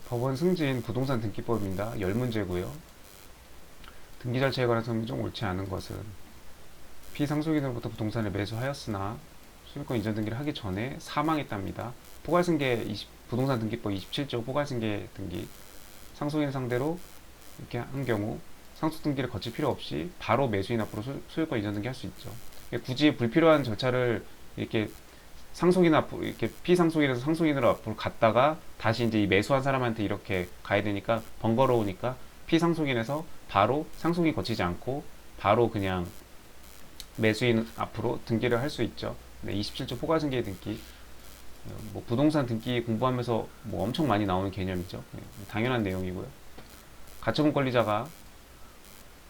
법원 승진 부동산 등기법입니다. 10문제고요. 등기 절차에 관한 설명이 좀 옳지 않은 것은 피상속인으로부터 부동산을 매수하였으나 소유권 이전 등기를 하기 전에 사망했답니다. 포괄승계 부동산 등기법 27조 포괄승계 등기 상속인 상대로 이렇게 한 경우 상속 등기를 거칠 필요 없이 바로 매수인 앞으로 소유권 이전 등기 할 수 있죠. 굳이 불필요한 절차를 이렇게 상속인 앞으로 이렇게 피상속인에서 상속인으로 앞으로 갔다가 다시 이제 이 매수한 사람한테 이렇게 가야 되니까 번거로우니까 피상속인에서 바로 상속인 거치지 않고 바로 그냥 매수인 앞으로 등기를 할 수 있죠. 네, 27조 포괄승계 등기 뭐 부동산 등기 공부하면서 뭐 엄청 많이 나오는 개념이죠. 네, 당연한 내용이고요. 가처분 권리자가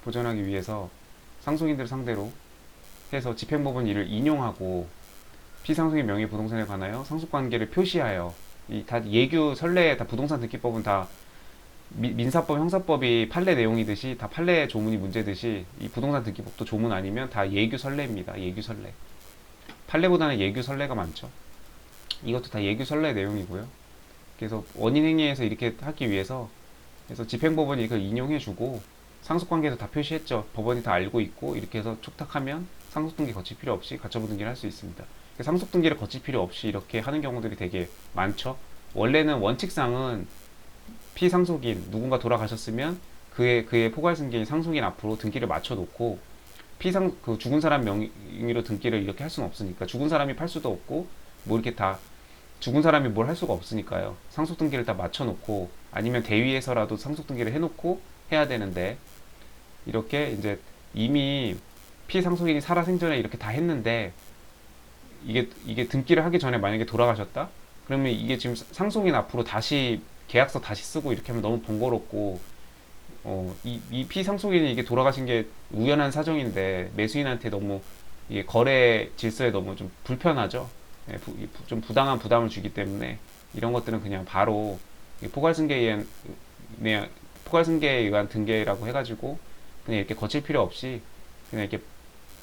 보전하기 위해서 상속인들을 상대로 해서 집행법원 이를 인용하고 피상속인 명의 부동산에 관하여 상속관계를 표시하여 이 다 예규 선례 다 부동산 등기법은 다 민사법 형사법이 판례 내용이듯이 다 판례 조문이 문제듯이 이 부동산 등기법도 조문 아니면 다 예규 선례입니다. 예규 선례. 판례보다는 예규 선례가 많죠. 이것도 다 예규 선례 내용이고요. 그래서 원인 행위에서 이렇게 하기 위해서 그래서 집행법원이 이걸 인용해주고 상속관계도 다 표시했죠. 법원이 다 알고 있고 이렇게 해서 촉탁하면 상속등기 거칠 필요 없이 가처분 등기를 할 수 있습니다. 상속등기를 거칠 필요 없이 이렇게 하는 경우들이 되게 많죠. 원래는 원칙상은 피상속인 누군가 돌아가셨으면 그의 포괄승계인 상속인 앞으로 등기를 맞춰놓고 그 죽은 사람 명의로 등기를 이렇게 할 수는 없으니까 죽은 사람이 팔 수도 없고 뭐 이렇게 다 죽은 사람이 뭘 할 수가 없으니까요. 상속 등기를 다 맞춰놓고 아니면 대위에서라도 상속 등기를 해놓고 해야 되는데 이렇게 이제 이미 피상속인이 살아생전에 이렇게 다 했는데 이게 등기를 하기 전에 만약에 돌아가셨다? 그러면 이게 지금 상속인 앞으로 다시 계약서 다시 쓰고 이렇게 하면 너무 번거롭고 이 피상속인이 이게 돌아가신 게 우연한 사정인데 매수인한테 너무 이게 거래 질서에 너무 좀 불편하죠. 예, 좀 부당한 부담을 주기 때문에 이런 것들은 그냥 바로 포괄승계에 의한 등계라고 해가지고 그냥 이렇게 거칠 필요 없이 그냥 이렇게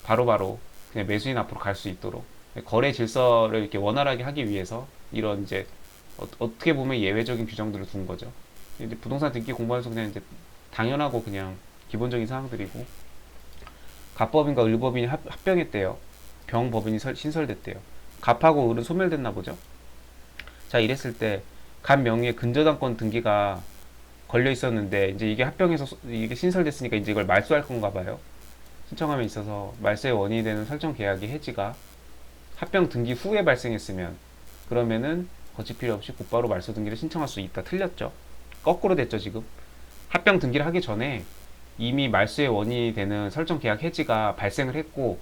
바로바로 그냥 매수인 앞으로 갈 수 있도록 거래 질서를 이렇게 원활하게 하기 위해서 이런 이제 어떻게 보면 예외적인 규정들을 둔 거죠. 이제 부동산 등기 공부하면서 그냥 이제 당연하고 그냥 기본적인 사항들이고 갑법인과 을법인이 합병했대요. 병법인이 신설됐대요. 갑하고 을은 소멸됐나 보죠. 자 이랬을 때 갑 명의의 근저당권 등기가 걸려 있었는데 이제 이게 합병해서 이게 신설됐으니까 이제 이걸 말소할 건가 봐요. 신청함에 있어서 말소의 원인이 되는 설정 계약의 해지가 합병 등기 후에 발생했으면 그러면은 거칠 필요 없이 곧바로 말소 등기를 신청할 수 있다. 틀렸죠. 거꾸로 됐죠 지금. 합병 등기를 하기 전에 이미 말소의 원인이 되는 설정 계약 해지가 발생을 했고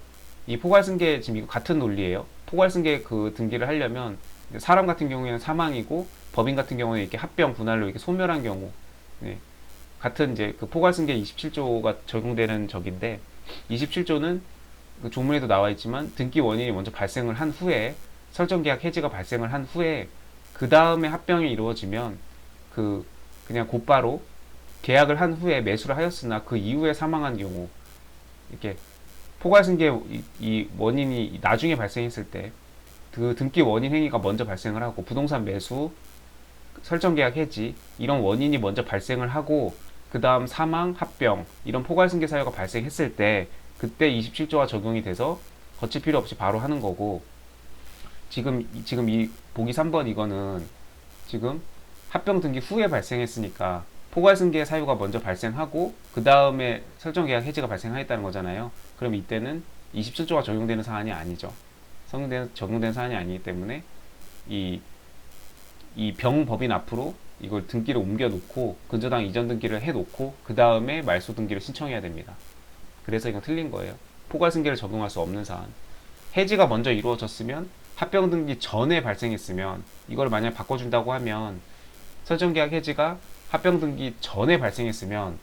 이 포괄승계 지금 이거 같은 논리예요. 포괄승계 그 등기를 하려면 사람 같은 경우에는 사망이고 법인 같은 경우는 이렇게 합병 분할로 이렇게 소멸한 경우 네. 같은 이제 그 포괄승계 27조가 적용되는 적인데 27조는 그 조문에도 나와 있지만 등기 원인이 먼저 발생을 한 후에 설정 계약 해지가 발생을 한 후에 그 다음에 합병이 이루어지면 그냥 곧바로 계약을 한 후에 매수를 하였으나 그 이후에 사망한 경우 이렇게 포괄승계 이 원인이 나중에 발생했을 때 그 등기 원인 행위가 먼저 발생을 하고 부동산 매수 설정 계약 해지 이런 원인이 먼저 발생을 하고 그 다음 사망 합병 이런 포괄승계 사유가 발생했을 때 그때 27조가 적용이 돼서 거칠 필요 없이 바로 하는 거고 지금 이 보기 3번 이거는 지금 합병 등기 후에 발생했으니까 포괄승계 사유가 먼저 발생하고 그 다음에 설정계약 해지가 발생하였다는 거잖아요. 그럼 이때는 27조가 적용되는 사안이 아니죠. 적용되는 사안이 아니기 때문에 이 병법인 앞으로 이걸 등기를 옮겨놓고 근저당 이전 등기를 해놓고 그 다음에 말소 등기를 신청해야 됩니다. 그래서 이건 틀린 거예요. 포괄승계를 적용할 수 없는 사안. 해지가 먼저 이루어졌으면 합병 등기 전에 발생했으면 이걸 만약 바꿔준다고 하면 설정계약 해지가 합병 등기 전에 발생했으면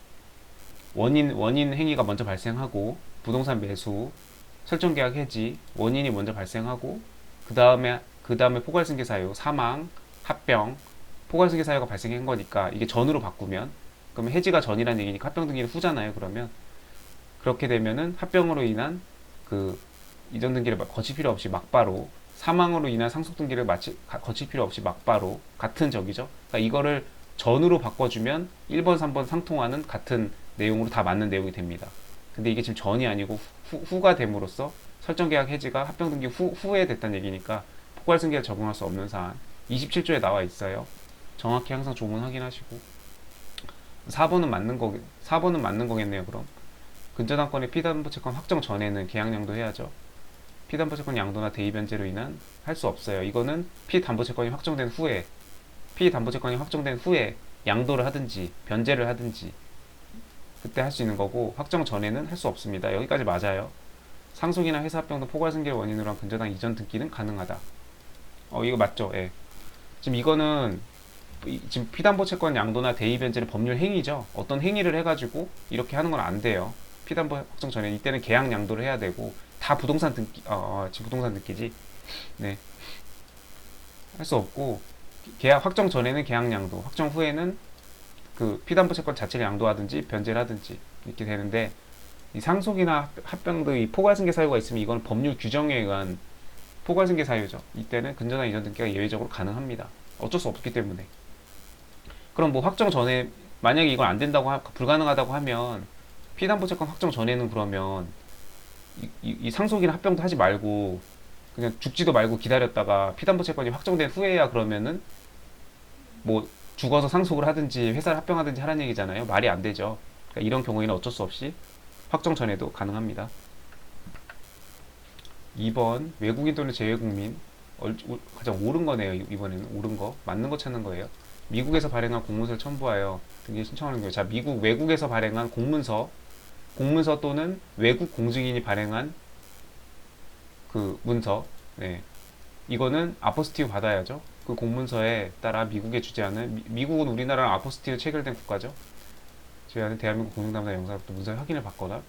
원인 행위가 먼저 발생하고 부동산 매수 설정계약 해지 원인이 먼저 발생하고 그 다음에 포괄승계 사유 사망 합병 포괄승계 사유가 발생한 거니까 이게 전으로 바꾸면 그러면 해지가 전이라는 얘기니까 합병 등기는 후잖아요. 그러면 그렇게 되면은 합병으로 인한 그 이전 등기를 거칠 필요 없이 막바로 사망으로 인한 상속 등기를 거칠 필요 없이 막바로 같은 적이죠. 그러니까 이거를 전으로 바꿔주면 1번, 3번 상통하는 같은 내용으로 다 맞는 내용이 됩니다. 근데 이게 지금 전이 아니고 후가 됨으로써 설정계약 해지가 합병등기 후에 됐다는 얘기니까 포괄승계에 적용할 수 없는 사안 27조에 나와 있어요. 정확히 항상 조문 확인하시고 4번은 맞는 4번은 맞는 거겠네요. 그럼 근저당권의 피담보채권 확정 전에는 계약량도 해야죠. 피담보채권 양도나 대위 변제로 인한 할 수 없어요. 이거는 피담보채권이 확정된 후에 피담보채권이 확정된 후에 양도를 하든지 변제를 하든지 그때 할 수 있는 거고 확정 전에는 할 수 없습니다. 여기까지 맞아요. 상속이나 회사 합병 등 포괄승계를 원인으로 한 근저당 이전 등기는 가능하다. 이거 맞죠? 예. 지금 이거는 지금 피담보채권 양도나 대위 변제는 법률 행위죠. 어떤 행위를 해가지고 이렇게 하는 건 안 돼요. 피담보 확정 전에 이때는 계약 양도를 해야 되고 다 부동산 등기 지금 부동산 등기지. 네. 할 수 없고 계약 확정 전에는 계약 양도, 확정 후에는 그 피담보채권 자체를 양도하든지 변제를 하든지 이렇게 되는데 이 상속이나 합병 등 이 포괄승계 사유가 있으면 이건 법률 규정에 의한 포괄승계 사유죠. 이때는 근저당 이전 등기가 예외적으로 가능합니다. 어쩔 수 없기 때문에. 그럼 뭐 확정 전에 만약에 이건 안 된다고 불가능하다고 하면 피담보채권 확정 전에는 그러면 이 상속이나 합병도 하지 말고 그냥 죽지도 말고 기다렸다가 피담보채권이 확정된 후에야 그러면은 뭐 죽어서 상속을 하든지 회사를 합병하든지 하라는 얘기잖아요. 말이 안 되죠. 그러니까 이런 경우에는 어쩔 수 없이 확정 전에도 가능합니다. 2번 외국인 또는 재외국민 가장 옳은 거네요. 이번에는 옳은 거 맞는 거 찾는 거예요. 미국에서 발행한 공문서를 첨부하여 등기 신청하는 거예요. 자, 외국에서 발행한 공문서 또는 외국 공증인이 발행한 그 문서, 네, 이거는 아포스티브 받아야죠. 그 공문서에 따라 미국에 주재하는 미국은 우리나라랑 아포스티브 체결된 국가죠. 주재하는 대한민국 공증담당 영사로부터 문서의 확인을 받거나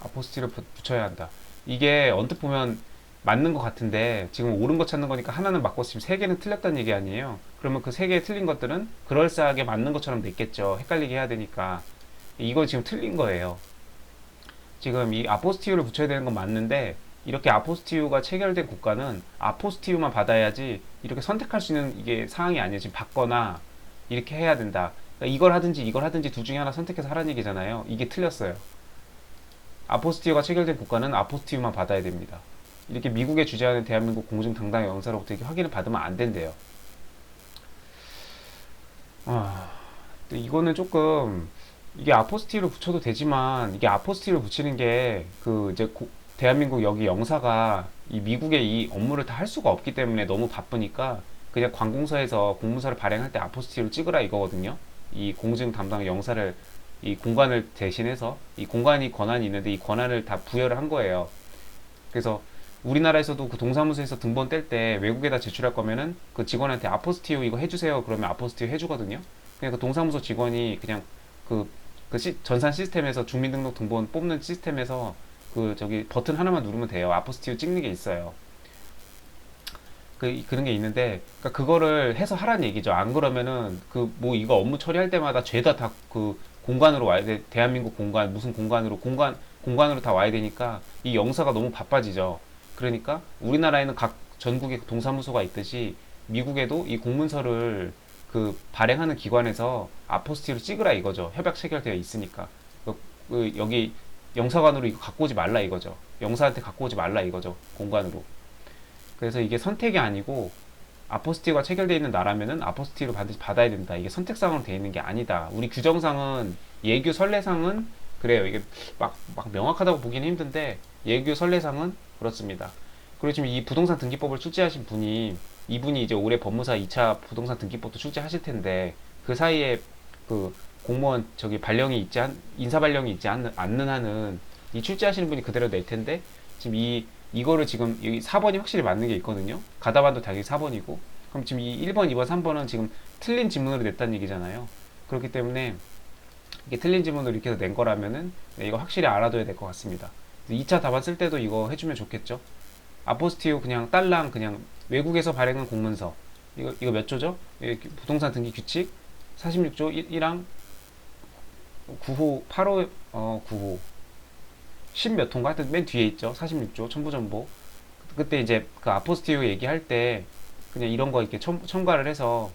아포스티를 붙여야 한다. 이게 언뜻 보면 맞는 것 같은데 지금 옳은 거 찾는 거니까 하나는 맞고 지금 세 개는 틀렸다는 얘기 아니에요. 그러면 그 세 개 틀린 것들은 그럴싸하게 맞는 것처럼 냈겠죠. 헷갈리게 해야 되니까. 이거 지금 틀린 거예요. 지금 이 아포스티유를 붙여야 되는 건 맞는데 이렇게 아포스티유가 체결된 국가는 아포스티유만 받아야지 이렇게 선택할 수 있는 이게 사항이 아니에요. 지금 받거나 이렇게 해야 된다. 그러니까 이걸 하든지 둘 중에 하나 선택해서 하라는 얘기잖아요. 이게 틀렸어요. 아포스티유가 체결된 국가는 아포스티유만 받아야 됩니다. 이렇게 미국에 주재하는 대한민국 공증당당의 영사로부터 이렇게 확인을 받으면 안 된대요. 이거는 조금 이게 아포스티를 붙여도 되지만 이게 아포스티를 붙이는 게 그 이제 대한민국 여기 영사가 이 미국의 이 업무를 다 할 수가 없기 때문에 너무 바쁘니까 그냥 관공서에서 공문서를 발행할 때 아포스티를 찍으라 이거거든요. 이 공증 담당 영사를 이 공관을 대신해서 이 공관이 권한이 있는데 이 권한을 다 부여를 한 거예요. 그래서 우리나라에서도 그 동사무소에서 등본 뗄 때 외국에다 제출할 거면은 그 직원한테 아포스티유 이거 해주세요 그러면 아포스티유 해주거든요. 그냥 그 동사무소 직원이 그냥 전산 시스템에서 주민등록 등본 뽑는 시스템에서 그 저기 버튼 하나만 누르면 돼요. 아포스티유 찍는 게 있어요. 그런 게 있는데 그러니까 그거를 해서 하라는 얘기죠. 안 그러면은 그 뭐 이거 업무 처리할 때마다 죄다 다 그 공관으로 와야 돼. 대한민국 공관 무슨 공관으로 다 와야 되니까 이 영사가 너무 바빠지죠. 그러니까 우리나라에는 각 전국에 동사무소가 있듯이 미국에도 이 공문서를 그 발행하는 기관에서 아포스티를 찍으라 이거죠. 협약 체결되어 있으니까. 여기 영사관으로 이거 갖고 오지 말라 이거죠. 영사한테 갖고 오지 말라 이거죠. 공관으로. 그래서 이게 선택이 아니고 아포스티가 체결되어 있는 나라면은 아포스티를 반드시 받아야 된다. 이게 선택상으로 되어 있는 게 아니다. 우리 규정상은 예규 선례상은 그래요. 이게 막 명확하다고 보기는 힘든데 예규 선례상은 그렇습니다. 그리고 지금 이 부동산 등기법을 출제하신 분이 이분이 이제 올해 법무사 2차 부동산 등기법도 출제하실 텐데 그 사이에 그 공무원 저기 인사 발령이 있지 않는 한은 이 출제하시는 분이 그대로 낼 텐데 지금 이거를 지금 여기 4번이 확실히 맞는 게 있거든요. 가다반도 당연히 4번이고 그럼 지금 이 1번, 2번, 3번은 지금 틀린 지문으로 냈다는 얘기잖아요. 그렇기 때문에 이게 틀린 지문으로 이렇게 해서 낸 거라면은 이거 확실히 알아둬야 될 것 같습니다. 2차 답안 쓸 때도 이거 해주면 좋겠죠. 아포스티오 그냥 딸랑 그냥 외국에서 발행한 공문서 이거 몇 조죠? 부동산 등기 규칙 46조 1항 9호 8호 9호 10 몇 호인가 하여튼 맨 뒤에 있죠. 46조 첨부정보. 그때 이제 그 아포스티오 얘기할 때 그냥 이런 거 이렇게 첨가를 해서